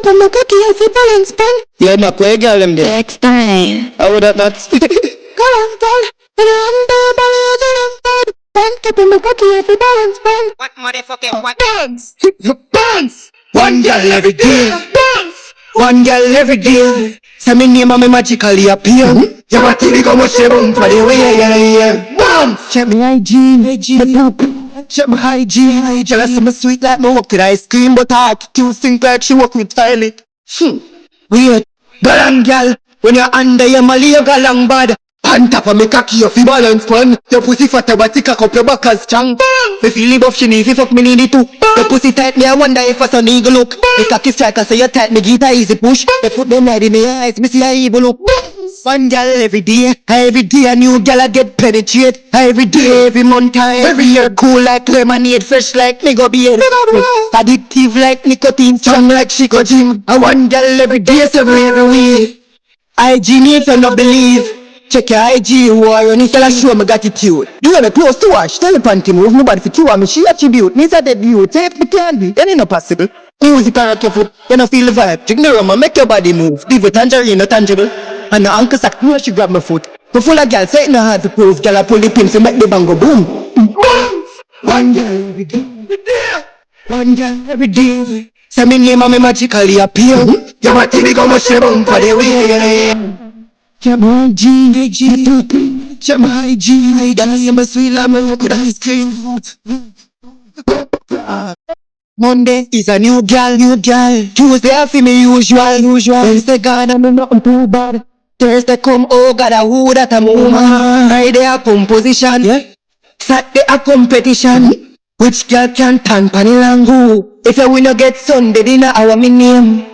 up on my cocky as a balance pen. Yeah, not play girl them there. Next time. How would that not? Come on, girl. And I'm the balance pen. Up on my cocky as a balance pen. What motherfucking what? Dance. Bounce! One girl every day. Bounce! One girl every day. Say me name and me magically appear. You want to go much boom for the way yeah. Bounce! Check me hygiene, check my hygiene. Jealous of me sweet like me walk with ice cream, but I too think like she walk with toilet. Weird. Balang girl, when you're under your Malay galang bad. On top of me cocky you fi balance pan. Your pussy fat but tick up your back as strong. Me feel buff she need fi fuck me need it too. Your pussy tight me I wonder if I son eagle look. Me cocky strike I say you tight me guitar easy push. Me put them head in the eyes me see a evil look. One girl every day a new girl I get penetrate. Every day, every month, every year cool like lemonade, fresh like nigga beard. Addictive like nicotine, strong like Chico Jim. I one girl every day, so every week. IG need to not believe. Check your IG war and tell her show me gratitude. You wanna close to watch, tell the panty move, nobody fit you me she attribute. Me say that you take the candy, then it no possible. Music and rock your foot, you no feel the vibe. Drink the rum and make your body move. Leave a tangerine, no tangible. And the uncle sack, no she grab my foot. But full of girls, say it no hard to prove. Girl I pull the pin to make the bang go boom. One girl every day. One girl every day. Say me name and me magically appear. You want to go much boom for the way. Check my IG, check my IG. I am a sweet lemon with ice cream. Monday is a new girl. Tuesday I feel me usual. Wednesday gone and I'm nothing too bad. Thursday come, oh God, who that a woman. Friday a composition, Saturday a competition. Which girl can tan pan long who? If you winna get Sunday dinner, our me name.